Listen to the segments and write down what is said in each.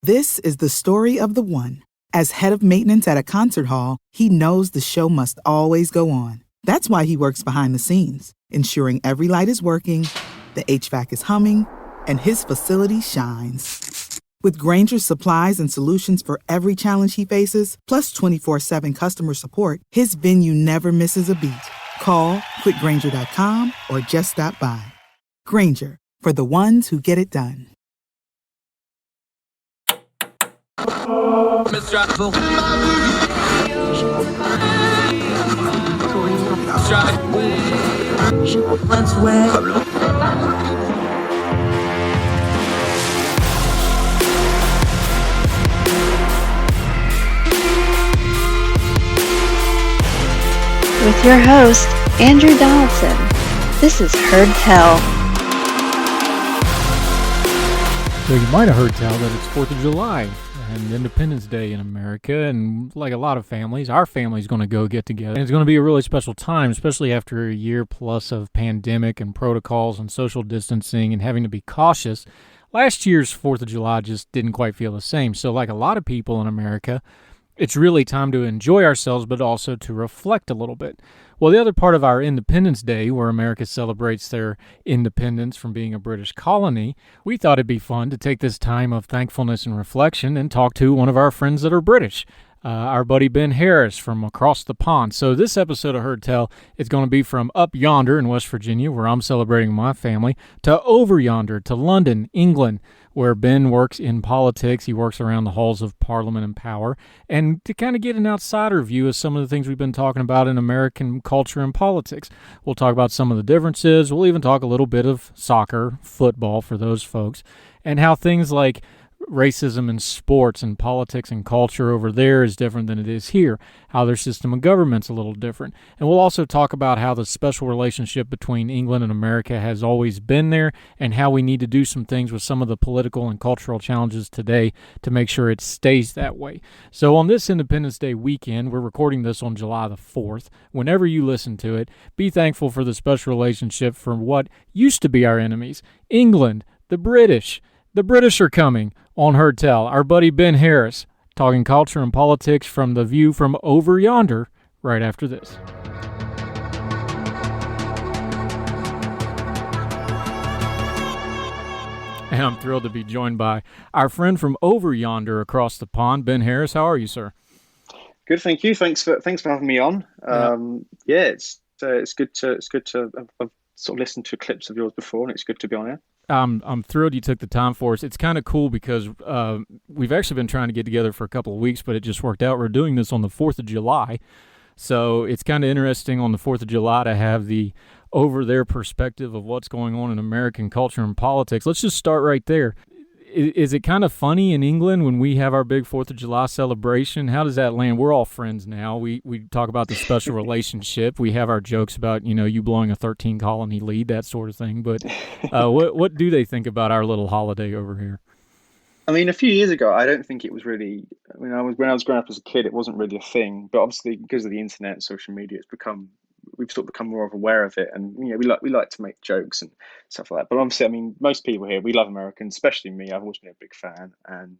This is the story of the one. As head of maintenance at a concert hall, he knows the show must always go on. That's why he works behind the scenes, ensuring every light is working, the HVAC is humming, and his facility shines. With Grainger's supplies and solutions for every challenge he faces, plus 24/7 customer support, his venue never misses a beat. Call quickgrainger.com or just stop by. Grainger, for the ones who get it done. With your host, Andrew Donaldson. This is Heard Tell. So you might have heard tell that it's 4th of July and Independence Day in America, and like a lot of families, our family's going to go get together. And it's going to be a really special time, especially after a year plus of pandemic and protocols and social distancing and having to be cautious. Last year's 4th of July just didn't quite feel the same. So like a lot of people in America, it's really time to enjoy ourselves, but also to reflect a little bit. Well, the other part of our Independence Day, where America celebrates their independence from being a British colony, we thought it'd be fun to take this time of thankfulness and reflection and talk to one of our friends that are British, our buddy Ben Harris from across the pond. So this episode of Heard Tell is going to be from up yonder in West Virginia, where I'm celebrating my family, to over yonder, to London, England, where Ben works in politics. He works around the halls of Parliament and power, and to kind of get an outsider view of some of the things we've been talking about in American culture and politics. We'll talk about some of the differences. We'll even talk a little bit of soccer, football for those folks, and how things like racism in sports and politics and culture over there is different than it is here, how their system of government's a little different. And we'll also talk about how the special relationship between England and America has always been there, and how we need to do some things with some of the political and cultural challenges today to make sure it stays that way. So on this Independence Day weekend, we're recording this on July the 4th. Whenever you listen to it, be thankful for the special relationship from what used to be our enemies, England, the British. The British are coming on Heard Tell. Our buddy Ben Harris talking culture and politics from the view from over yonder right after this. And I'm thrilled to be joined by our friend from over yonder across the pond, Ben Harris. How are you, sir? Good, thank you. Thanks for having me on. It's good to I've sort of listened to clips of yours before, and it's good to be on here. I'm thrilled you took the time for us. It's kind of cool because we've actually been trying to get together for a couple of weeks, but it just worked out. We're doing this on the 4th of July, so it's kind of interesting on the 4th of July to have the over there perspective of what's going on in American culture and politics. Let's just start right there. Is it kind of funny in England when we have our big 4th of July celebration? How does that land? We're all friends now. We talk about the special relationship. We have our jokes about, you blowing a 13-colony lead, that sort of thing. But what do they think about our little holiday over here? I mean, a few years ago, I don't think it was really. When I was growing up as a kid, it wasn't really a thing. But obviously, because of the internet and social media, we've sort of become more aware of it, and we like to make jokes and stuff like that. But obviously, I mean, most people here, we love Americans, especially me. I've always been a big fan, and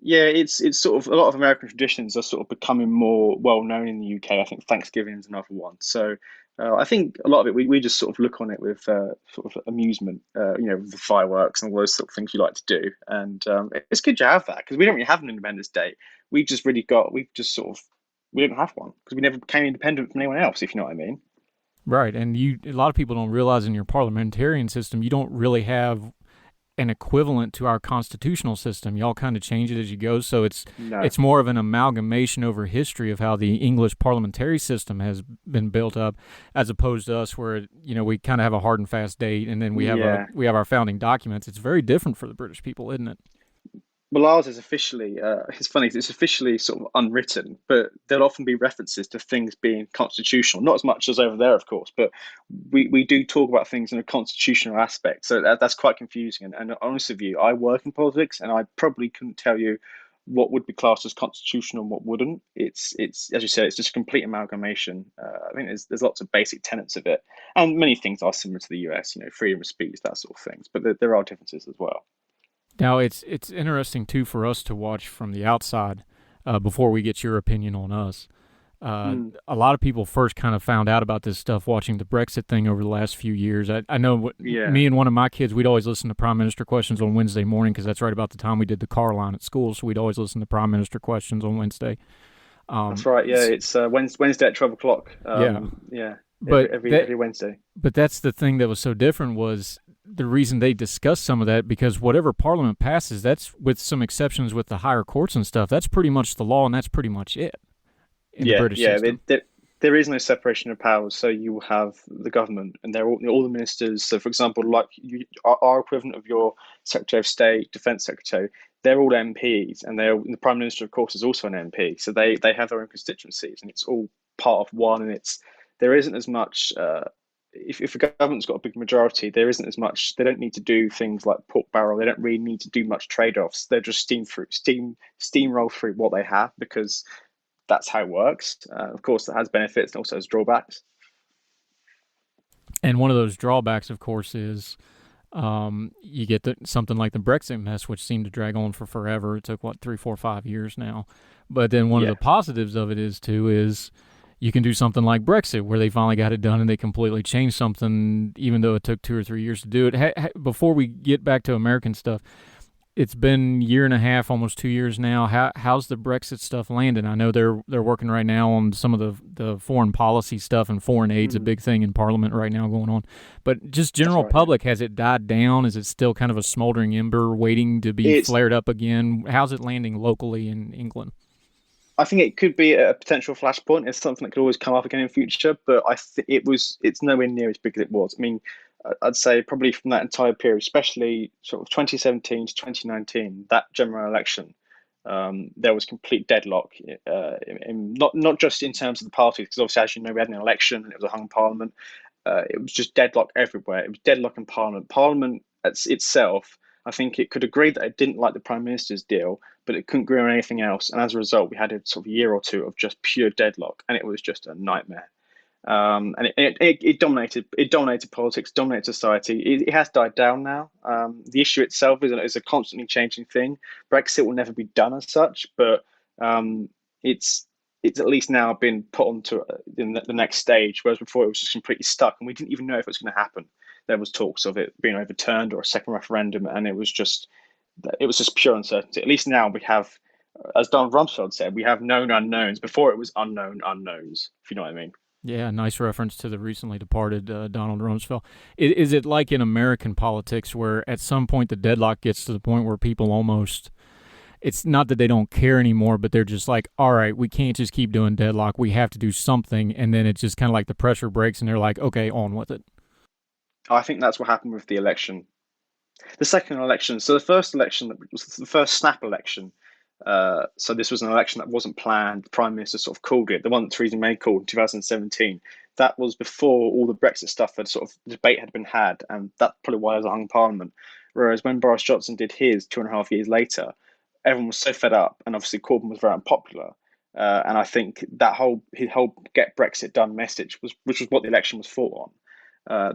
it's sort of a lot of American traditions are sort of becoming more well known in the UK. I think Thanksgiving is another one. So I think a lot of it we just sort of look on it with sort of amusement, with the fireworks and all those sort of things you like to do, and it's good to have that because we don't really have an Independence Day. We didn't have one because we never became independent from anyone else, if you know what I mean. Right, and a lot of people don't realize in your parliamentarian system, you don't really have an equivalent to our constitutional system. Y'all kind of change it as you go, so it's more of an amalgamation over history of how the English parliamentary system has been built up, as opposed to us, where we kind of have a hard and fast date, and then we have our founding documents. It's very different for the British people, isn't it? Well, ours is officially, it's funny, it's officially sort of unwritten, but there'll often be references to things being constitutional, not as much as over there, of course, but we do talk about things in a constitutional aspect. So that's quite confusing. And honest with you, I work in politics and I probably couldn't tell you what would be classed as constitutional and what wouldn't. It's as you said, it's just a complete amalgamation. I think there's lots of basic tenets of it, and many things are similar to the US, freedom of speech, that sort of things, but there are differences as well. Now, it's interesting, too, for us to watch from the outside before we get your opinion on us. Mm, A lot of people first kind of found out about this stuff watching the Brexit thing over the last few years. I know yeah, me and one of my kids, we'd always listen to Prime Minister questions on Wednesday morning because that's right about the time we did the car line at school. So we'd always listen to Prime Minister questions on Wednesday. that's right. Yeah, it's Wednesday at 12 o'clock. Yeah, Yeah, but every Wednesday. that's the thing that was so different was the reason they discussed some of that because whatever Parliament passes, that's with some exceptions with the higher courts and stuff. That's pretty much the law, and that's pretty much it in the Yeah, British yeah. system. There is no separation of powers. So you have the government, and they're all the ministers. So, for example, like our equivalent of your Secretary of State, Defence Secretary, they're all MPs, and the Prime Minister, of course, is also an MP. So they have their own constituencies, and it's all part of one. And there isn't as much. If a government's got a big majority, there isn't as much. They don't need to do things like pork barrel. They don't really need to do much trade offs. They're just steamroll through what they have because that's how it works. Of course, it has benefits and also has drawbacks. And one of those drawbacks, of course, is you get something like the Brexit mess, which seemed to drag on for forever. It took, what, 3, 4, 5 years now. But then one of Yeah, the positives of it is you can do something like Brexit, where they finally got it done and they completely changed something, even though it took 2 or 3 years to do it. Before we get back to American stuff, it's been a year and a half, almost 2 years now. How's the Brexit stuff landing? I know they're working right now on some of the foreign policy stuff, and foreign aid's a mm, big thing in Parliament right now going on. But just that's general right. Yeah, public, has it died down? Is it still kind of a smoldering ember waiting to be it's. flared up again? How's it landing locally in England? I think it could be a potential flashpoint. It's something that could always come up again in future, but I think it's nowhere near as big as it was. I mean, I'd say probably from that entire period, especially sort of 2017 to 2019, that general election, there was complete deadlock. Not just in terms of the parties, because obviously, as you know, we had an election and it was a hung parliament. It was just deadlock everywhere. It was deadlock in Parliament. Parliament itself, I think it could agree that it didn't like the Prime Minister's deal, but it couldn't agree on anything else. And as a result, we had a sort of year or two of just pure deadlock, and it was just a nightmare. And it dominated politics, dominated society. It has died down now. The issue itself is a constantly changing thing. Brexit will never be done as such, but it's it's at least now been put onto the next stage, whereas before it was just completely stuck, and we didn't even know if it was going to happen. There was talks of it being overturned or a second referendum, and it was just pure uncertainty. At least now we have, as Donald Rumsfeld said, we have known unknowns. Before it was unknown unknowns, if you know what I mean. Yeah, nice reference to the recently departed Donald Rumsfeld. Is it like in American politics where at some point the deadlock gets to the point where people almost, it's not that they don't care anymore, but they're just like, all right, we can't just keep doing deadlock. We have to do something. And then it's just kind of like the pressure breaks and they're like, okay, on with it. I think that's what happened with the election. The second election, so the first election was the first snap election. So this was an election that wasn't planned. The Prime Minister sort of called it. The one that Theresa May called in 2017. That was before all the Brexit stuff had sort of debate had been had, and that's probably why there was a hung Parliament. Whereas when Boris Johnson did his 2.5 years later, everyone was so fed up, and obviously Corbyn was very unpopular. And I think that his whole "Get Brexit Done" message which was what the election was fought on.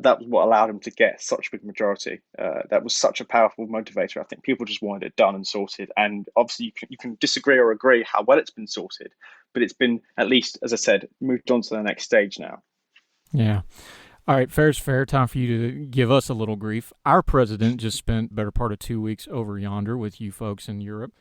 That was what allowed him to get such a big majority. That was such a powerful motivator. I think people just wanted it done and sorted. And obviously, you can disagree or agree how well it's been sorted, but it's been, at least, as I said, moved on to the next stage now. Yeah. All right, fair's fair. Time for you to give us a little grief. Our president just spent the better part of 2 weeks over yonder with you folks in Europe.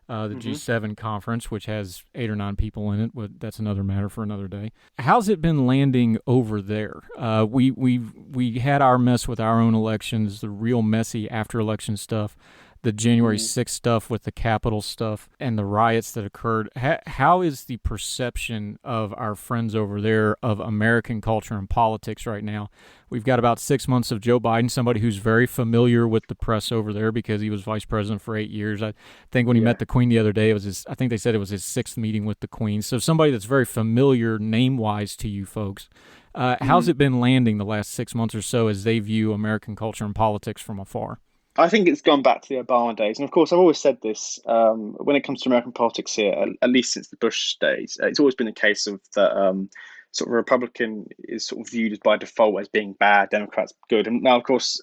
The Hmm. G7 conference, which has 8 or 9 people in it, but that's another matter for another day. How's it been landing over there? We had our mess with our own elections, the real messy after election stuff, the January Mm. 6th stuff with the Capitol stuff, and the riots that occurred. How is the perception of our friends over there of American culture and politics right now? We've got about 6 months of Joe Biden, somebody who's very familiar with the press over there because he was vice president for 8 years. I think when he Yeah. met the Queen the other day, I think they said it was his sixth meeting with the Queen. So somebody that's very familiar name-wise to you folks. How's Mm. it been landing the last 6 months or so as they view American culture and politics from afar? I think it's gone back to the Obama days. And of course, I've always said this when it comes to American politics here, at least since the Bush days, it's always been a case of that. sort of a Republican is sort of viewed as by default as being bad, Democrats good. And now, of course,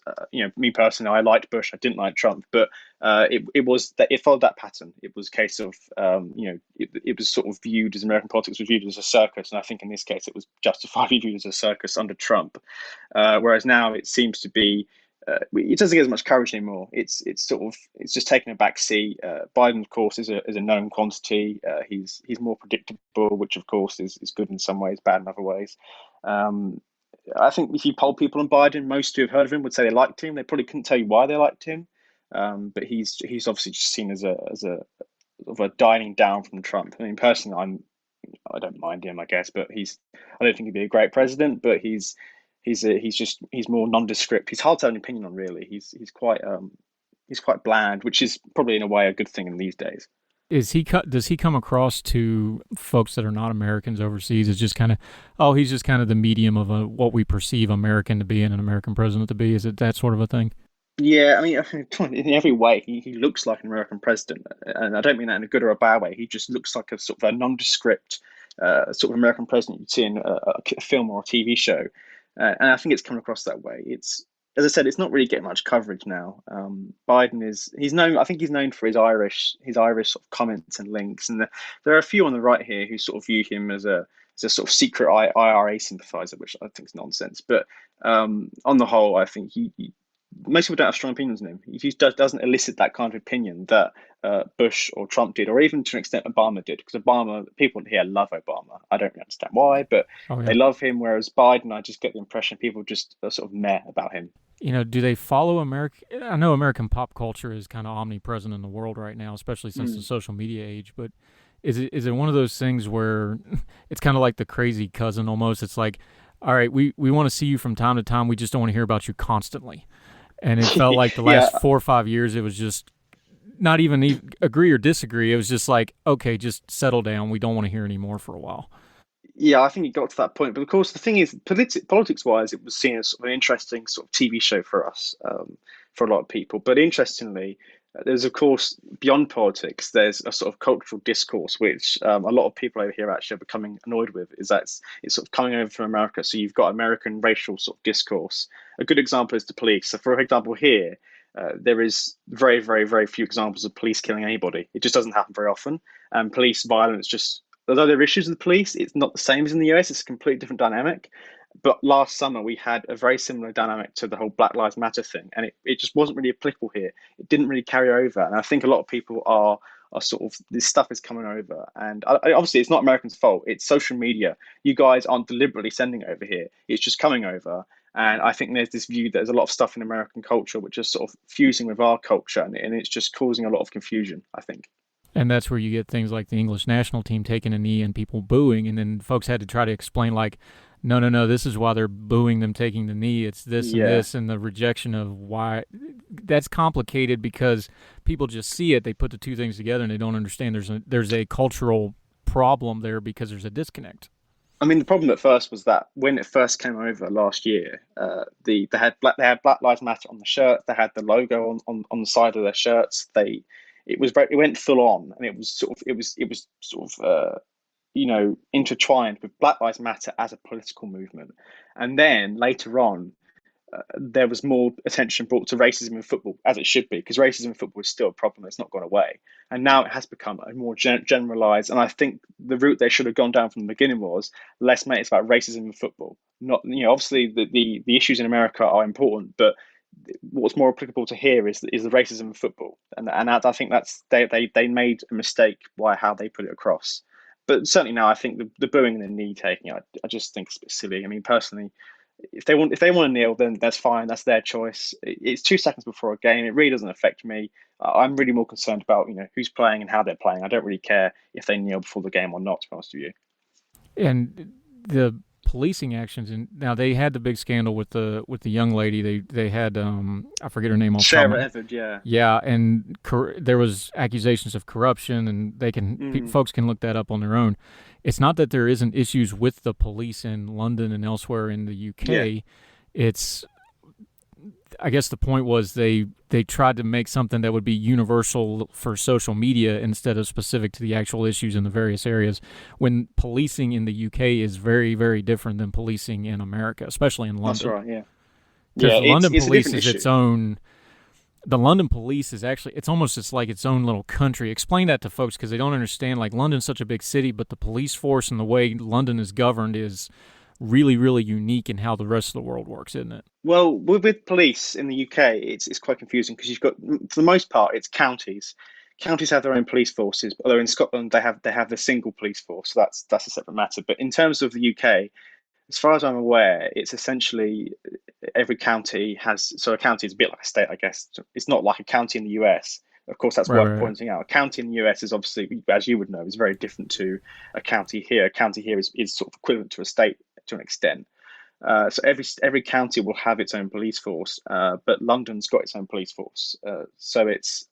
me personally, I liked Bush, I didn't like Trump, but it was that it followed that pattern. It was a case of it was sort of viewed as American politics was viewed as a circus, and I think in this case it was justifiably viewed as a circus under Trump. Whereas now it seems to be. It doesn't get as much coverage anymore. It's just taking a back seat. Biden, of course, is a known quantity. He's more predictable, which of course is good in some ways, bad in other ways. I think if you poll people on Biden, most who have heard of him would say they liked him. They probably couldn't tell you why they liked him, but he's obviously just seen as a dining down from Trump. I mean, personally, I don't mind him, I guess, but I don't think he'd be a great president, but he's more nondescript. He's hard to have an opinion on, really. He's quite bland, which is probably in a way a good thing in these days. Does he come across to folks that are not Americans overseas as just kind of, he's just kind of the medium of what we perceive American to be and an American president to be? Is it that sort of a thing? Yeah, I mean, in every way, he looks like an American president, and I don't mean that in a good or a bad way. He just looks like a sort of a nondescript sort of American president you'd see in a film or a TV show. And I think it's coming across that way. As I said, it's not really getting much coverage now. Biden he's known. I think he's known for his Irish sort of comments and links, and there are a few on the right here who sort of view him as a sort of secret IRA sympathizer, which I think is nonsense. But on the whole, I think most people don't have strong opinions on him. He doesn't elicit that kind of opinion that Bush or Trump did, or even to an extent Obama did. Because people here love Obama. I don't really understand why, but they love him. Whereas Biden, I just get the impression people just are sort of meh about him. Do they follow America? I know American pop culture is kind of omnipresent in the world right now, especially since the social media age. But is it one of those things where it's kind of like the crazy cousin almost? It's like, all right, we want to see you from time to time. We just don't want to hear about you constantly. And it felt like the last 4 or 5 years, it was just not even agree or disagree. It was just like, okay, just settle down. We don't want to hear any more for a while. Yeah, I think it got to that point. But of course, the thing is, politics-wise, it was seen as sort of an interesting sort of TV show for us, for a lot of people. But interestingly, there's, of course, beyond politics, there's a sort of cultural discourse, which a lot of people over here actually are becoming annoyed with, is that it's sort of coming over from America. So you've got American racial sort of discourse. A good example is the police. So for example, here, there is very, very, very few examples of police killing anybody. It just doesn't happen very often. And police violence although there are issues with the police, it's not the same as in the US. It's a completely different dynamic. But last summer, we had a very similar dynamic to the whole Black Lives Matter thing. And it just wasn't really applicable here. It didn't really carry over. And I think a lot of people are sort of, this stuff is coming over. And obviously, it's not Americans' fault. It's social media. You guys aren't deliberately sending it over here. It's just coming over. And I think there's this view that there's a lot of stuff in American culture which is sort of fusing with our culture. And it's just causing a lot of confusion, I think. And that's where you get things like the English national team taking a knee and people booing. And then folks had to try to explain, like, no, this is why they're booing them taking the knee. It's this and this, and the rejection of why. That's complicated because people just see it. They put the two things together and they don't understand there's a cultural problem there because there's a disconnect. I mean, the problem at first was that when it first came over last year, they had Black Lives Matter on the shirts. They had the logo on the side of their shirts. It went full on, and it was sort of intertwined with Black Lives Matter as a political movement. And then later on, there was more attention brought to racism in football, as it should be, because racism in football is still a problem. It's not gone away. And now it has become a more generalized. And I think the route they should have gone down from the beginning was, let's make it about racism in football. Not, obviously the issues in America are important, but what's more applicable to here is the racism in football. And that, I think they made a mistake by how they put it across. But certainly now, I think the booing and the knee taking, I just think it's a bit silly. I mean, personally, if they want to kneel, then that's fine. That's their choice. It's 2 seconds before a game. It really doesn't affect me. I'm really more concerned about who's playing and how they're playing. I don't really care if they kneel before the game or not, to be honest with you. And the policing actions, and now they had the big scandal with the young lady. They had I forget her name. Sarah Everett, and there was accusations of corruption, and they can folks can look that up on their own. It's not that there isn't issues with the police in London and elsewhere in the UK. Yeah. It's I guess the point was they tried to make something that would be universal for social media instead of specific to the actual issues in the various areas. When policing in the UK is very, very different than policing in America, especially in That's London. right. Yeah. Because Yeah. London It's a police different is its issue. own. The London police is actually, it's almost just like its own little country. Explain that to folks because they don't understand. Like, London's such a big city, but the police force and the way London is governed is really, really unique in how the rest of the world works, isn't it? Well, with police in the UK, it's quite confusing because you've got, for the most part, it's counties. Counties have their own police forces, although in Scotland they have the single police force, so that's a separate matter. But in terms of the UK, as far as I'm aware, it's essentially every county has. So a county is a bit like a state, I guess. It's not like a county in the US. Of course, that's Right, worth right, right. pointing out. A county in the US is obviously, as you would know, is very different to a county here. A county here is sort of equivalent to a state to an extent. So every county will have its own police force, but London's got its own police force. So it's,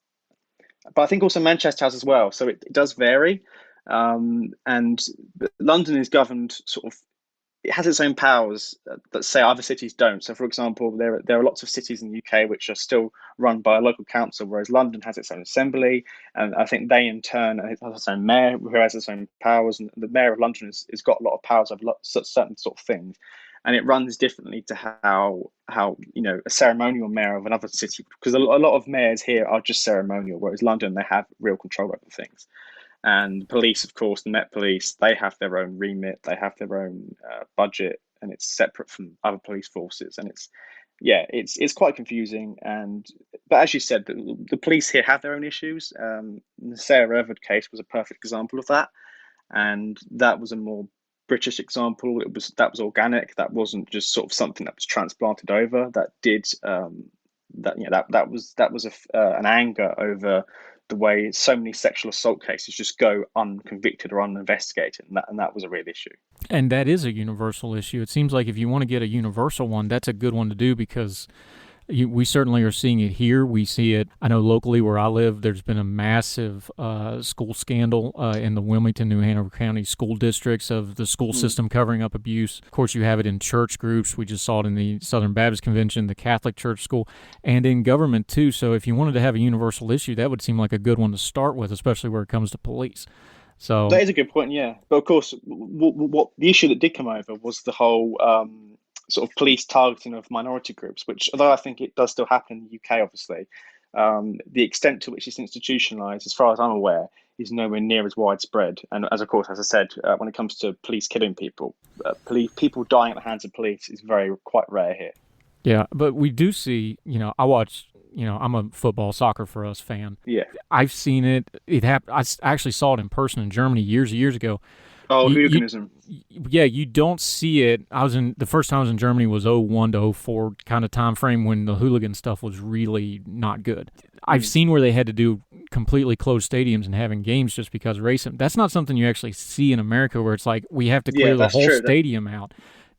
but I think also Manchester has as well. So it does vary, and London is governed sort of. It has its own powers that say other cities don't. So, for example, there are lots of cities in the UK which are still run by a local council, whereas London has its own assembly, and I think they in turn has its own mayor who has its own powers, and the mayor of London has got a lot of powers over certain sort of things, and it runs differently to how a ceremonial mayor of another city, because a lot of mayors here are just ceremonial, whereas London they have real control over things. And police, of course, the Met Police, they have their own remit, they have their own budget, and it's separate from other police forces. And it's quite confusing. But as you said, the police here have their own issues. The Sarah Everard case was a perfect example of that, and that was a more British example. That was organic. That wasn't just sort of something that was transplanted over. That did that was an anger over the way so many sexual assault cases just go unconvicted or uninvestigated, and that was a real issue. And that is a universal issue. It seems like if you want to get a universal one, that's a good one to do because we certainly are seeing it here. We see it. I know locally where I live, there's been a massive school scandal in the Wilmington, New Hanover County school districts of the school system covering up abuse. Of course, you have it in church groups. We just saw it in the Southern Baptist Convention, the Catholic Church School, and in government too. So if you wanted to have a universal issue, that would seem like a good one to start with, especially where it comes to police. That So is a good point, yeah. But of course, what the issue that did come over was the whole sort of police targeting of minority groups, which, although I think it does still happen in the UK, obviously, the extent to which it's institutionalized, as far as I'm aware, is nowhere near as widespread. And as of course, as I said, when it comes to police killing people, people dying at the hands of police is quite rare here. yeah, but we do see, I watch, I'm a football, soccer for us fan. Yeah. I've seen it. It happened. Actually saw it in person in Germany years and years ago. Oh, You, hooliganism. yeah, you don't see it. The first time I was in Germany was '01 to '04 kind of time frame when the hooligan stuff was really not good. I've seen where they had to do completely closed stadiums and having games just because of racism. That's not something you actually see in America where it's like we have to Yeah, clear the that's whole true. stadium out.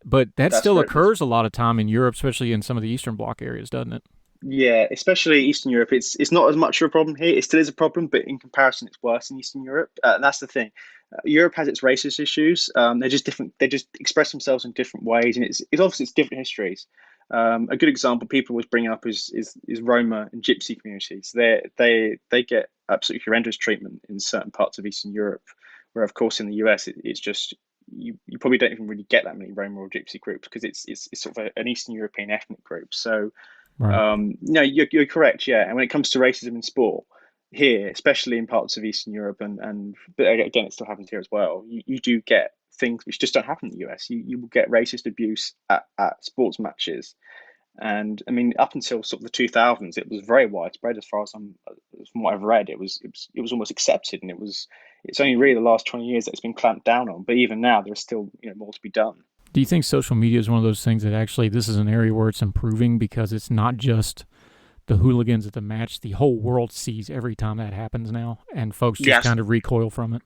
But that That's still very good. occurs a lot of time in Europe, especially in some of the Eastern Bloc areas, doesn't it? Yeah, especially Eastern Europe. It's not as much of a problem here. It still is a problem, but in comparison, it's worse in Eastern Europe. And that's the thing. Europe has its racist issues. They're just different. They just express themselves in different ways, and it's obviously it's different histories. A good example people always bring up is Roma and Gypsy communities. They get absolutely horrendous treatment in certain parts of Eastern Europe, where of course in the US it's just you probably don't even really get that many Roma or Gypsy groups because it's sort of an Eastern European ethnic group. So Right. no, you're correct. Yeah, and when it comes to racism in sport here, especially in parts of Eastern Europe, and but again, it still happens here as well. You do get things which just don't happen in the US. You will get racist abuse at sports matches, and I mean up until sort of the 2000s, it was very widespread as far as from what I've read. It was almost accepted, and it's only really the last 20 years that it's been clamped down on. But even now, there's still more to be done. Do you think social media is one of those things that actually this is an area where it's improving because it's not just the hooligans at the match? The whole world sees every time that happens now, and folks just Yes, kind of recoil from it.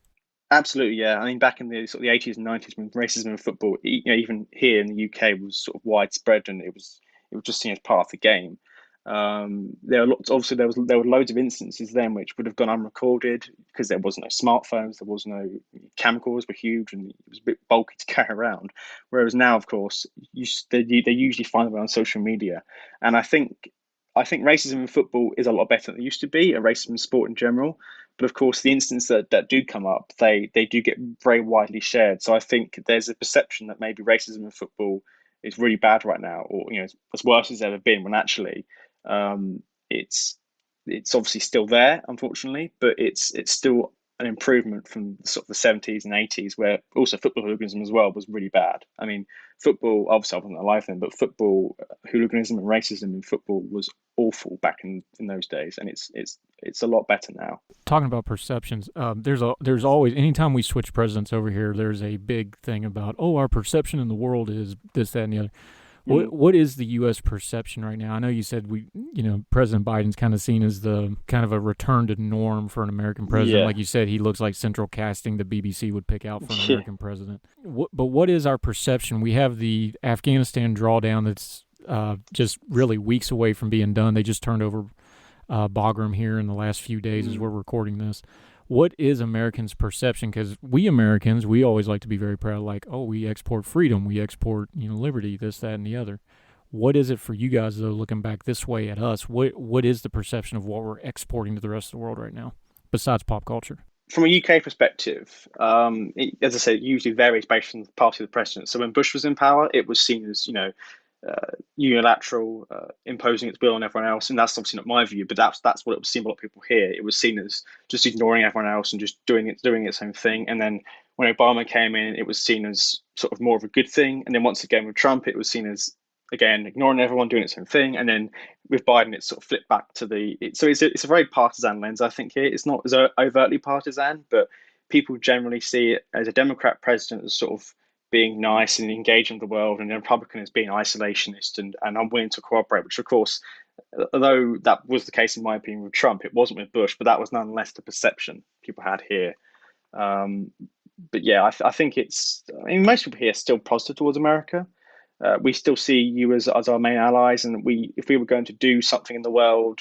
absolutely, yeah. I mean, back in the sort of the 80s and 90s, when racism in football, even here in the UK, was sort of widespread, and it was just seen as part of the game. There are lots. Obviously, there were loads of instances then which would have gone unrecorded because there was no smartphones, there was no camcorders were huge and it was a bit bulky to carry around. Whereas now, of course, they usually find them on social media, and I think racism in football is a lot better than it used to be, and racism in sport in general. But of course, the instances that do come up, they do get very widely shared. So I think there's a perception that maybe racism in football is really bad right now, or as worse as it's ever been. When actually, um, it's it's obviously still there, unfortunately, but it's still an improvement from sort of the 70s and 80s, where also football hooliganism as well was really bad. I mean, football, obviously I wasn't alive then, but football hooliganism and racism in football was awful back in those days, and it's a lot better now. Talking about perceptions, there's always, anytime we switch presidents over here, there's a big thing about, oh, our perception in the world is this, that, and the other. What is the U.S. perception right now? I know you said President Biden's kind of seen as the kind of a return to norm for an American president. Yeah. Like you said, he looks like central casting the BBC would pick out for an American president. But what is our perception? We have the Afghanistan drawdown that's just really weeks away from being done. They just turned over Bagram here in the last few days as we're recording this. What is Americans' perception? Because we Americans, we always like to be very proud, like, oh, we export freedom, we export, liberty, this, that, and the other. What is it for you guys, though, looking back this way at us? What is the perception of what we're exporting to the rest of the world right now, besides pop culture? From a UK perspective, as I said, it usually varies based on the party of the president. So when Bush was in power, it was seen as, unilateral, imposing its will on everyone else, and that's obviously not my view, but that's what it was seen by a lot of people here. It was seen as just ignoring everyone else and just doing its own thing. And then when Obama came in, it was seen as sort of more of a good thing. And then once again with Trump, it was seen as, again, ignoring everyone, doing its own thing. And then with Biden, it's sort of flipped back to it's a very partisan lens, I think. Here, it's not as overtly partisan, but people generally see it as a Democrat president as sort of being nice and engaging with the world, and the Republican as being isolationist and unwilling to cooperate, which of course, although that was the case in my opinion with Trump, it wasn't with Bush, but that was nonetheless the perception people had here. But yeah, I think most people here are still positive towards America. We still see you as our main allies, and if we were going to do something in the world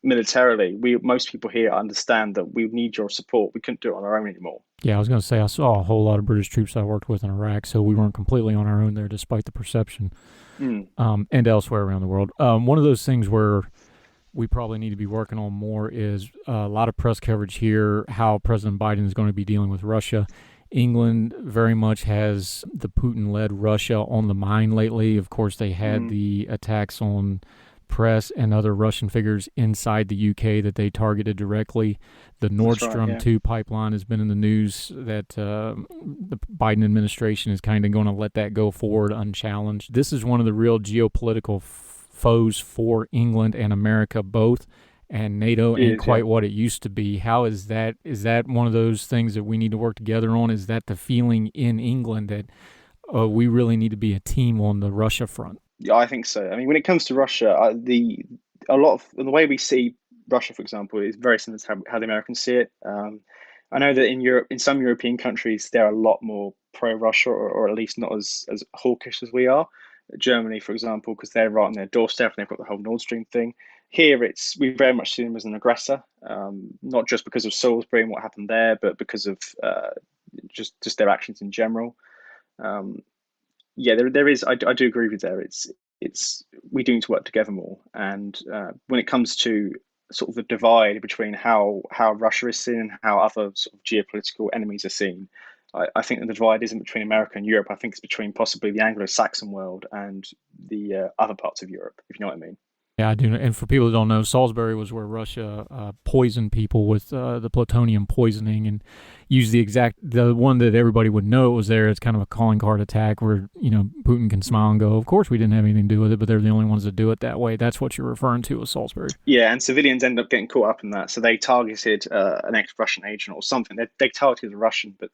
militarily, most people here understand that we need your support. We couldn't do it on our own anymore. Yeah, I was going to say, I saw a whole lot of British troops I worked with in Iraq, so we weren't completely on our own there, despite the perception, and elsewhere around the world. One of those things where we probably need to be working on more is a lot of press coverage here, how President Biden is going to be dealing with Russia. England very much has the Putin-led Russia on the mind lately. Of course, they had the attacks on press and other Russian figures inside the UK that they targeted directly. The Nord Stream 2 pipeline has been in the news that the Biden administration is kind of going to let that go forward unchallenged. This is one of the real geopolitical foes for England and America both, and NATO ain't quite what it used to be. How is that? Is that one of those things that we need to work together on? Is that the feeling in England that we really need to be a team on the Russia front? Yeah, I think so. I mean, when it comes to Russia, the way we see Russia, for example, is very similar to how the Americans see it. I know that in Europe, in some European countries, they're a lot more pro-Russia, or at least not as hawkish as we are. Germany, for example, because they're right on their doorstep and they've got the whole Nord Stream thing. Here, we very much see them as an aggressor, not just because of Salisbury and what happened there, but because of just their actions in general. Yeah, there is. I do agree with you there. We do need to work together more. And when it comes to sort of the divide between how Russia is seen and how other sort of geopolitical enemies are seen, I think the divide isn't between America and Europe. I think it's between possibly the Anglo-Saxon world and the other parts of Europe, if you know what I mean. Yeah, I do. And for people who don't know, Salisbury was where Russia poisoned people with the plutonium poisoning, and used the one that everybody would know was there. It's kind of a calling card attack where, Putin can smile and go, of course we didn't have anything to do with it, but they're the only ones that do it that way. That's what you're referring to with Salisbury. Yeah, and civilians end up getting caught up in that. So they targeted an ex-Russian agent or something. They targeted a Russian, but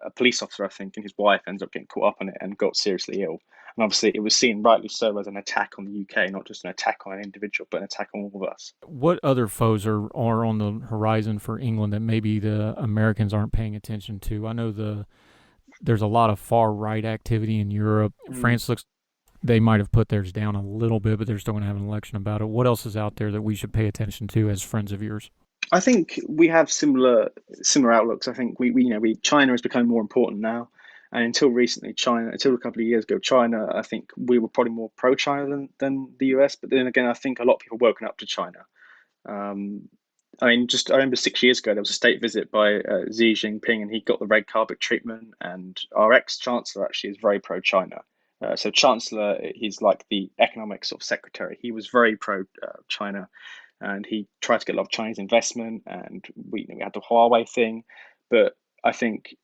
a police officer, I think, and his wife ended up getting caught up in it and got seriously ill. And obviously it was seen, rightly so, as an attack on the UK, not just an attack on an individual, but an attack on all of us. What other foes are on the horizon for England that maybe the Americans aren't paying attention to? I know there's a lot of far-right activity in Europe. France They might have put theirs down a little bit, but they're still going to have an election about it. What else is out there that we should pay attention to as friends of yours? I think we have similar outlooks. I think we China is becoming more important now, and until recently, until a couple of years ago, China, I think we were probably more pro-China than the US. But then again, I think a lot of people woken up to China. Um, I mean, I remember 6 years ago there was a state visit by Xi Jinping, and he got the red carpet treatment. And our ex-chancellor actually is very pro-China. So Chancellor, he's like the economic sort of secretary. He was very pro-China, and he tried to get a lot of Chinese investment. And we had the Huawei thing, but I think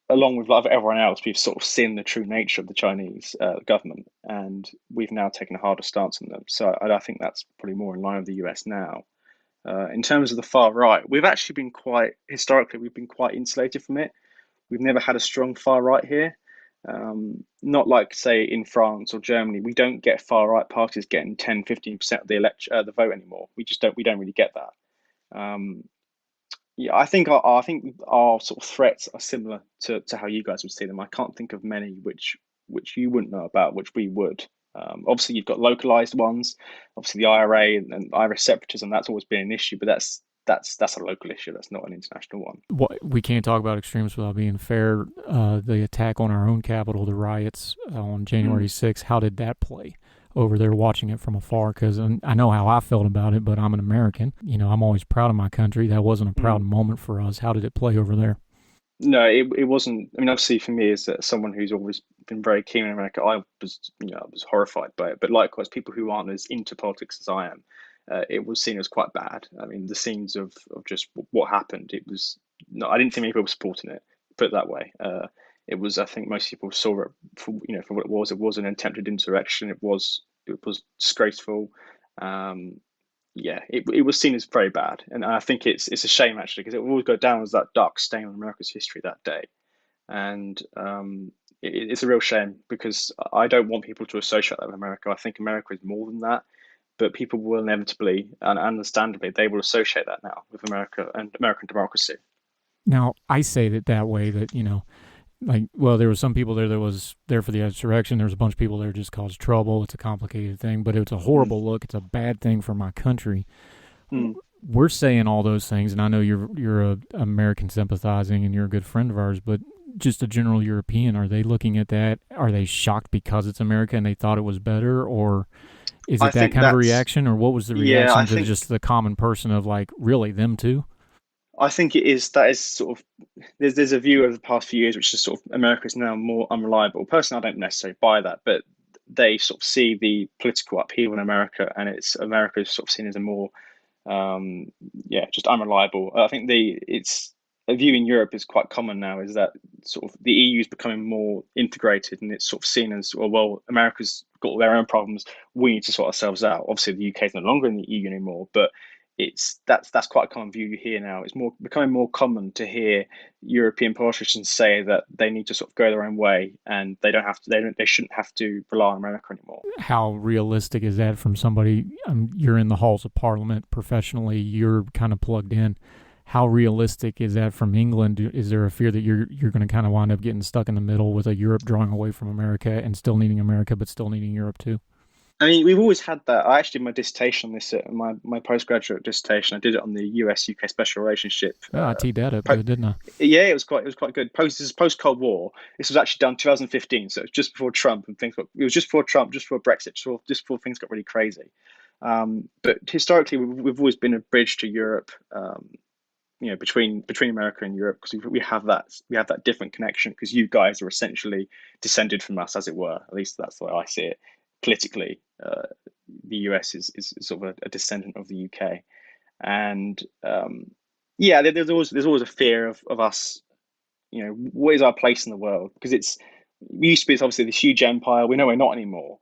along with everyone else, we've sort of seen the true nature of the Chinese government, and we've now taken a harder stance on them. So I think that's probably more in line with the US now. In terms of the far right, we've been quite insulated from it. We've never had a strong far right here. Not like, say, in France or Germany, we don't get far right parties getting 10, 15% of the vote anymore. We don't really get that. Yeah, I think our sort of threats are similar to how you guys would see them. I can't think of many which you wouldn't know about, which we would. Obviously, you've got localized ones. Obviously, the IRA and Irish separatism, that's always been an issue, but that's a local issue. That's not an international one. We can't talk about extremes without being fair. The attack on our own capital, the riots on January 6th, how did that play over there watching it from afar? Because I know how I felt about it, but I'm an American. I'm always proud of my country. That wasn't a proud moment for us. How did it play over there? No, it wasn't. I mean, obviously, for me, as someone who's always been very keen in America, I was horrified by it. But likewise, people who aren't as into politics as I am, it was seen as quite bad. I mean, the scenes of just what happened, it was no, I didn't see many people supporting it. Put it that way. It was. I think most people saw it for what it was. It was an attempted insurrection. It was disgraceful. Um, yeah, it was seen as very bad, and I think it's a shame actually because it will always go down as that dark stain on America's history that day, and it's a real shame because I don't want people to associate that with America. I think America is more than that, but people will inevitably and understandably they will associate that now with America and American democracy. Now, I say that way that, there was some people there that was there for the insurrection. There was a bunch of people there just caused trouble. It's a complicated thing, but it's a horrible look. It's a bad thing for my country. Mm. We're saying all those things, and I know you're a American sympathizing and you're a good friend of ours, but just a general European, are they looking at that? Are they shocked because it's America and they thought it was better, or is it that kind of a reaction, or what was the reaction to just the common person of like, really, them too? I think that is sort of there's a view over the past few years which is sort of America is now more unreliable. Personally, I don't necessarily buy that, but they sort of see the political upheaval in America, and it's America is sort of seen as a more just unreliable. I think it's a view in Europe is quite common now, is that sort of the EU is becoming more integrated, and it's sort of seen as well, America's got their own problems, we need to sort ourselves out. Obviously, the UK is no longer in the EU anymore, but that's quite a common view you hear now. It's more becoming more common to hear European politicians say that they need to sort of go their own way, and they shouldn't have to rely on America anymore. How realistic is that from somebody? You're in the halls of Parliament professionally. You're kind of plugged in. How realistic is that from England? Is there a fear that you're going to kind of wind up getting stuck in the middle with a Europe drawing away from America and still needing America, but still needing Europe too? I mean, we've always had that. I actually did my dissertation on this, my postgraduate dissertation. I did it on the US UK special relationship. I teed that up good, didn't I? Yeah, it was quite good. This is post Cold War. This was actually done 2015, so it was just before Trump and it was just before Trump, just before Brexit, just before things got really crazy. But historically, we've always been a bridge to Europe. Between America and Europe, because we have that different connection, because you guys are essentially descended from us, as it were. At least that's the way I see it. Politically, the US is sort of a descendant of the UK, and there's always a fear of us. What is our place in the world? Because we used to be obviously this huge empire. We know we're not anymore.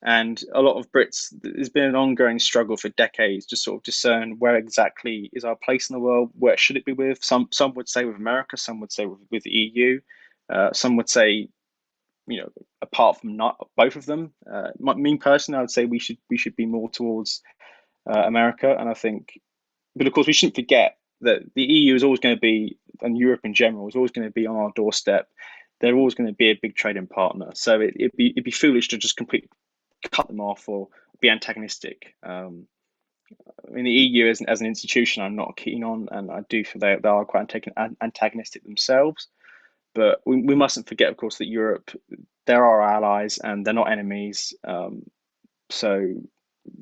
And a lot of Brits, there's been an ongoing struggle for decades to sort of discern where exactly is our place in the world. Where should it be with? Some would say with America, some would say with the EU, some would say, apart from not both of them. Me personally, I would say we should be more towards America, and I think, but of course we shouldn't forget that the EU is always going to be, and Europe in general is always going to be on our doorstep. They're always going to be a big trading partner. So it'd be foolish to just completely cut them off or be antagonistic. I mean, the EU as an institution, I'm not keen on, and I do feel they are quite antagonistic themselves. But we mustn't forget, of course, that Europe, they're our allies and they're not enemies. So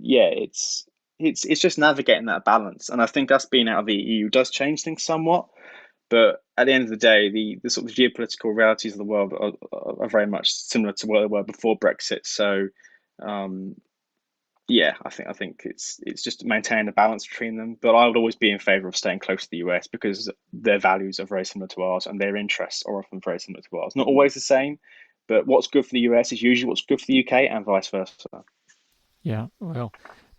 yeah, it's just navigating that balance, and I think us being out of the EU does change things somewhat. But at the end of the day, the sort of geopolitical realities of the world are very much similar to what they were before Brexit. So um, yeah, I think it's just maintaining the balance between them. But I would always be in favour of staying close to the US because their values are very similar to ours and their interests are often very similar to ours. Not always the same, but what's good for the US is usually what's good for the UK and vice versa. Yeah, well,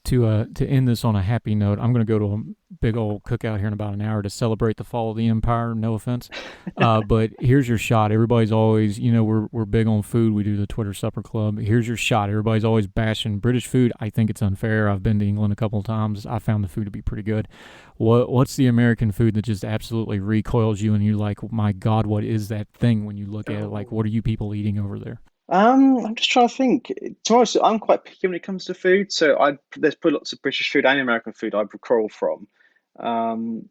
to end this on a happy note, I'm going to go to a big old cookout here in about an hour to celebrate the fall of the empire. No offense, but here's your shot. Everybody's always, we're big on food. We do the Twitter Supper Club. Here's your shot. Everybody's always bashing British food. I think it's unfair. I've been to England a couple of times. I found the food to be pretty good. What's the American food that just absolutely recoils you, and you're like, my God, what is that thing? When you look at it, like, what are you people eating over there? I'm just trying to think. To be honest, I'm quite picky when it comes to food, so there's probably lots of British food and American food I'd recoil from. Um,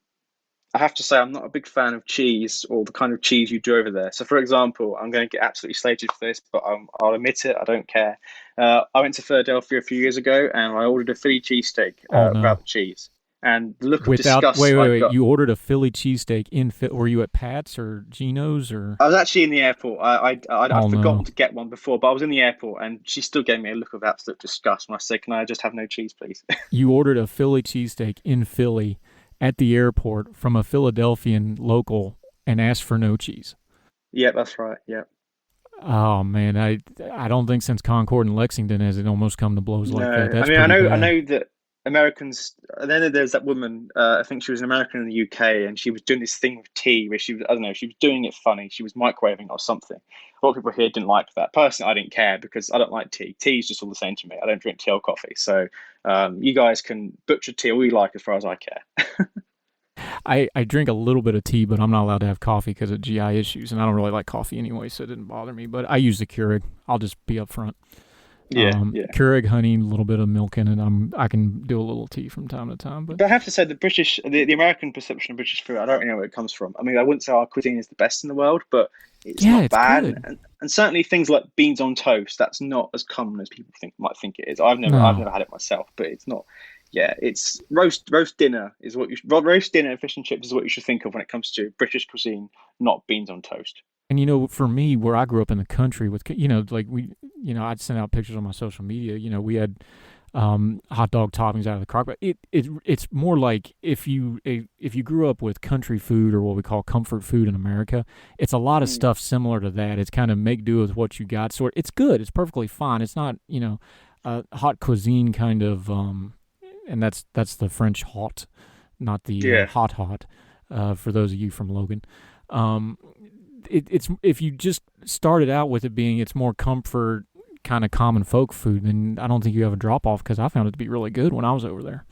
I have to say I'm not a big fan of cheese or the kind of cheese you do over there. So, for example, I'm going to get absolutely slated for this, but I'll admit it. I don't care. I went to Philadelphia a few years ago and I ordered a Philly cheesesteak Oh without no. the cheese, and the look of Without disgust wait, wait, I wait! got. You ordered a Philly cheesesteak were you at Pat's or Geno's or? I was actually in the airport. I'd Oh forgotten no! to get one before, but I was in the airport, and she still gave me a look of absolute disgust when I said, "Can I just have no cheese, please?" You ordered a Philly cheesesteak in Philly at the airport from a Philadelphian local and asked for no cheese. Yeah, that's right. Yeah. Oh man, I don't think since Concord and Lexington has it almost come to blows like that. No, I That's mean, I pretty know, I bad. know that Americans. And then there's that woman. I think she was an American in the UK, and she was doing this thing with tea where she was, I don't know, she was doing it funny. She was microwaving or something. A lot of people here didn't like that. Personally, I didn't care because I don't like tea. Tea is just all the same to me. I don't drink tea or coffee. So you guys can butcher tea all you like as far as I care. I drink a little bit of tea, but I'm not allowed to have coffee because of GI issues, and I don't really like coffee anyway, so it didn't bother me. But I use the Keurig. I'll just be upfront. Yeah, yeah. Keurig, honey, a little bit of milk in it. I can do a little tea from time to time, but But I have to say, the American perception of British food, I don't really know where it comes from. I mean, I wouldn't say our cuisine is the best in the world, but it's yeah, not it's bad. good. And certainly things like beans on toast, that's not as common as people might think it is. I've No, never had it myself, but it's not. Yeah, it's roast dinner is what roast dinner and fish and chips is what you should think of when it comes to British cuisine, not beans on toast. and for me, where I grew up in the country, with like I'd send out pictures on my social media. We had hot dog toppings out of the crock. But it's more like if you grew up with country food or what we call comfort food in America, it's a lot of Mm, stuff similar to that. It's kind of make do with what you got. Sort. It's good. It's perfectly fine. It's not hot cuisine kind of and that's the French hot, not the yeah. hot. For those of you from Logan, um, it's if you just started out with it being it's more comfort kind of common folk food, then I don't think you have a drop off because I found it to be really good when I was over there.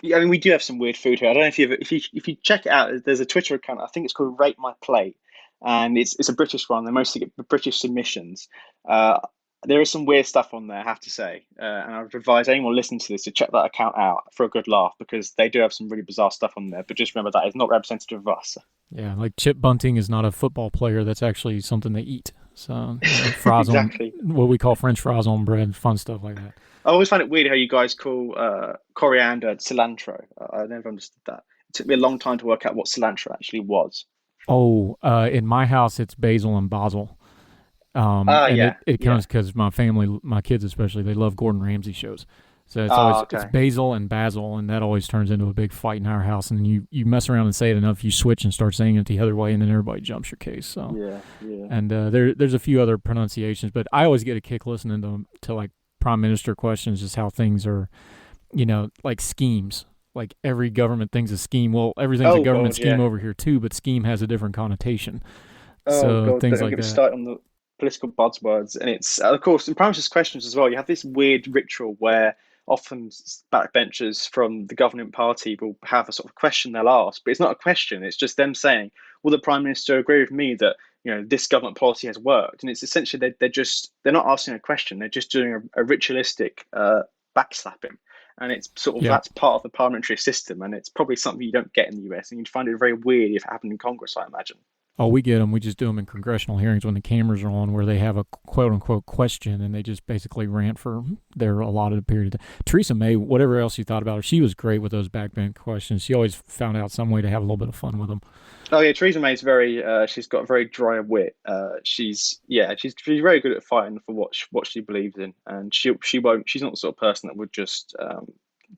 Yeah, I mean, we do have some weird food here. I don't know if you check it out. There's a Twitter account. I think it's called Rate My Plate, and it's a British one. They mostly get British submissions. Uh, there is some weird stuff on there, I have to say, and I would advise anyone listening to this to check that account out for a good laugh because they do have some really bizarre stuff on there. But just remember that is not representative of us. Yeah, like Chip Bunting is not a football player. That's actually something they eat. So fries on Exactly. what we call French fries on bread, fun stuff like that. I always find it weird how you guys call coriander cilantro. I never understood that. It took me a long time to work out what cilantro actually was. Oh, in my house it's basil and basil. And Yeah, it yeah. comes because my family, my kids especially, they love Gordon Ramsay shows. So it's Okay. basil and basil, and that always turns into a big fight in our house. And you mess around and say it enough, you switch and start saying it the other way, and then everybody jumps your case. So Yeah, yeah. and there's a few other pronunciations, but I always get a kick listening to like prime minister questions, just how things are, like schemes. Like every government thing's a scheme. Well, everything's a Oh government God, scheme yeah. over here too, but scheme has a different connotation. Oh So God, things I'm like going to that. start on the political buzzwords, and it's of course in prime minister's questions as well. You have this weird ritual where often backbenchers from the governing party will have a sort of question they'll ask, but it's not a question. It's just them saying, "Will the prime minister agree with me that this government policy has worked. And it's essentially they're not asking a question, they're just doing a ritualistic backslapping. And it's sort of that's part of the parliamentary system, and it's probably something you don't get in the US, and you'd find it very weird if it happened in Congress, I imagine. Oh, we get them. We just do them in congressional hearings when the cameras are on, where they have a quote-unquote question, and they just basically rant for their allotted period of time. Theresa May, whatever else you thought about her, she was great with those backbench questions. She always found out some way to have a little bit of fun with them. Oh yeah, Theresa May's she's got a very dry wit. She's very good at fighting for what she believes in, and she's not the sort of person that would just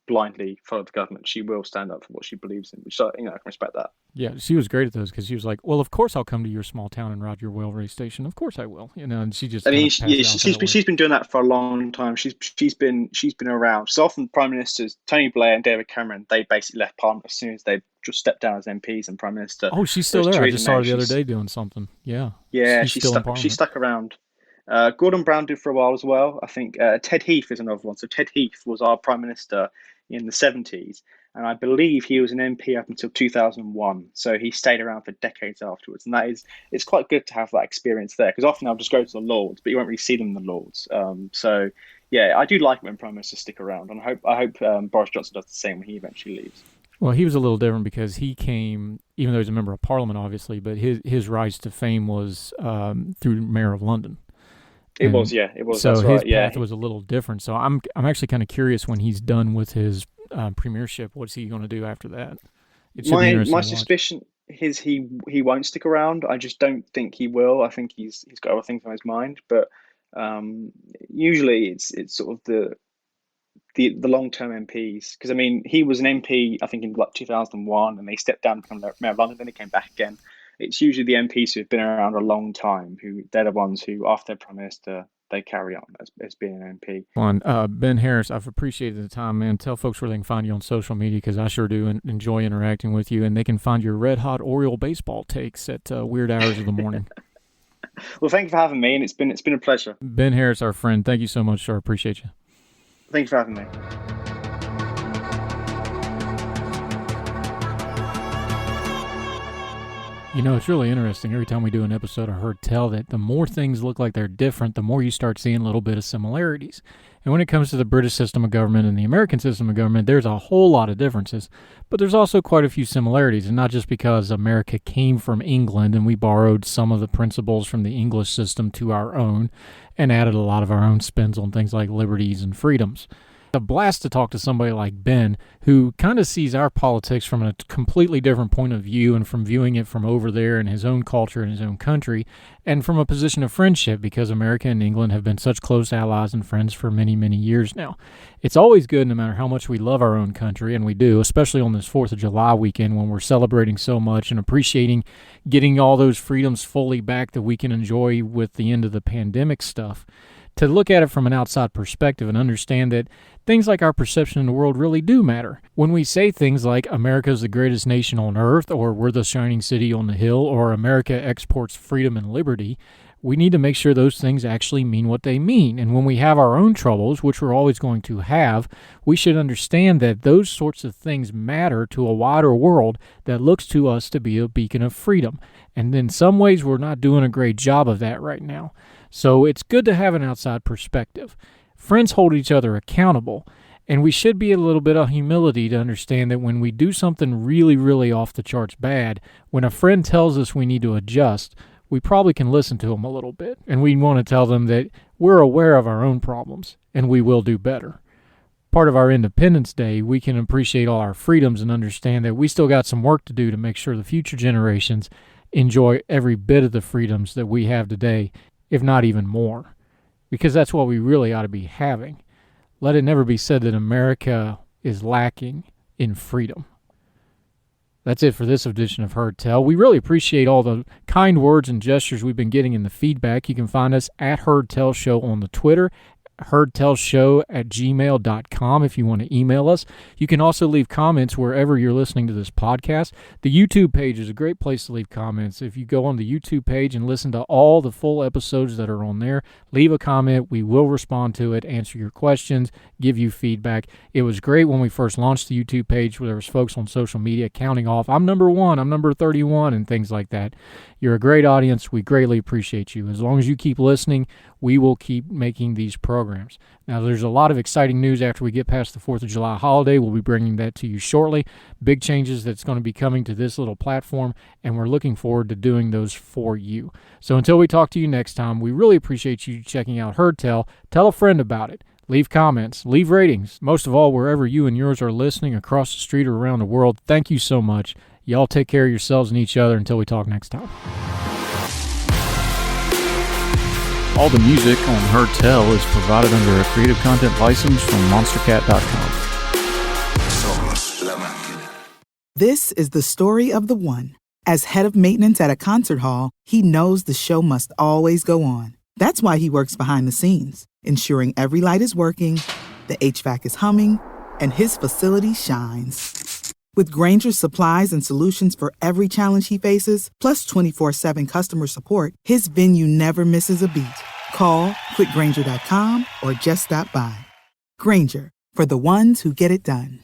blindly follow the government. She will stand up for what she believes in, which I can respect that. Yeah, she was great at those because she was like, "Well, of course I'll come to your small town and ride your railway station. Of course I will." And she just. She's been doing that for a long time. She's been around. So often prime ministers, Tony Blair and David Cameron, they basically left Parliament as soon as they just stepped down as MPs and prime minister. Oh, she's still there. I just saw her the other day doing something. Yeah. Yeah, she's stuck around. Gordon Brown did for a while as well. I think Ted Heath is another one. So Ted Heath was our prime minister in the 70s, and I believe he was an MP up until 2001. So he stayed around for decades afterwards, and it's quite good to have that experience there, because often I'll just go to the Lords, but you won't really see them in the Lords. So yeah, I do like it when prime ministers stick around, and I hope Boris Johnson does the same when he eventually leaves. Well, he was a little different because he came, even though he's a member of Parliament, obviously, but his rise to fame was through Mayor of London. It was. So his path was a little different. So I'm actually kind of curious when he's done with his premiership. What's he going to do after that? My suspicion is he won't stick around. I just don't think he will. I think he's got other things on his mind. But usually it's sort of the long-term MPs, because I mean he was an MP I think in like 2001, and they stepped down from Mayor of London, then he came back again. It's usually the MPs who have been around a long time who they're the ones who, after they're prime minister, they carry on as being an MP. Ben Harris, I've appreciated the time, man. Tell folks where they can find you on social media, because I sure do and enjoy interacting with you, and they can find your red-hot Oriole baseball takes at weird hours of the morning. Well, thank you for having me, and it's been a pleasure. Ben Harris, our friend, thank you so much, sir. I appreciate you. Thank you for having me. It's really interesting. Every time we do an episode of Heard Tell, that the more things look like they're different, the more you start seeing a little bit of similarities. And when it comes to the British system of government and the American system of government, there's a whole lot of differences. But there's also quite a few similarities, and not just because America came from England and we borrowed some of the principles from the English system to our own and added a lot of our own spins on things like liberties and freedoms. A blast to talk to somebody like Ben, who kind of sees our politics from a completely different point of view, and from viewing it from over there in his own culture and his own country, and from a position of friendship, because America and England have been such close allies and friends for many, many years now. It's always good, no matter how much we love our own country, and we do, especially on this 4th of July weekend when we're celebrating so much and appreciating getting all those freedoms fully back that we can enjoy with the end of the pandemic stuff, to look at it from an outside perspective and understand that things like our perception in the world really do matter. When we say things like America's the greatest nation on earth, or we're the shining city on the hill, or America exports freedom and liberty, we need to make sure those things actually mean what they mean. And when we have our own troubles, which we're always going to have, we should understand that those sorts of things matter to a wider world that looks to us to be a beacon of freedom. And in some ways, we're not doing a great job of that right now. So it's good to have an outside perspective. Friends hold each other accountable, and we should be a little bit of humility to understand that when we do something really, really off the charts bad, when a friend tells us we need to adjust, we probably can listen to them a little bit, and we want to tell them that we're aware of our own problems, and we will do better. Part of our Independence Day, we can appreciate all our freedoms and understand that we still got some work to do to make sure the future generations enjoy every bit of the freedoms that we have today, if not even more, because that's what we really ought to be having. Let it never be said that America is lacking in freedom. That's it for this edition of Heard Tell. We really appreciate all the kind words and gestures we've been getting in the feedback. You can find us at Heard Tell Show on the Twitter, heardtellshow@gmail.com if you want to email us. You can also leave comments wherever you're listening to this podcast. The YouTube page is a great place to leave comments. If you go on the YouTube page and listen to all the full episodes that are on there, leave a comment. We will respond to it, answer your questions, give you feedback. It was great when we first launched the YouTube page where there was folks on social media counting off, I'm number 1, I'm number 31, and things like that. You're a great audience. We greatly appreciate you. As long as you keep listening, we will keep making these programs. Now, there's a lot of exciting news after we get past the 4th of July holiday. We'll be bringing that to you shortly. Big changes that's going to be coming to this little platform, and we're looking forward to doing those for you. So until we talk to you next time, we really appreciate you checking out Heard Tell. Tell a friend about it. Leave comments, leave ratings. Most of all, wherever you and yours are listening across the street or around the world, thank you so much. Y'all take care of yourselves and each other until we talk next time. All the music on Heard Tell is provided under a Creative Content license from monstercat.com. This is the story of the one. As head of maintenance at a concert hall, he knows the show must always go on. That's why he works behind the scenes, ensuring every light is working, the HVAC is humming, and his facility shines. With Grainger's supplies and solutions for every challenge he faces, plus 24/7 customer support, his venue never misses a beat. Call quickgrainger.com or just stop by. Grainger, for the ones who get it done.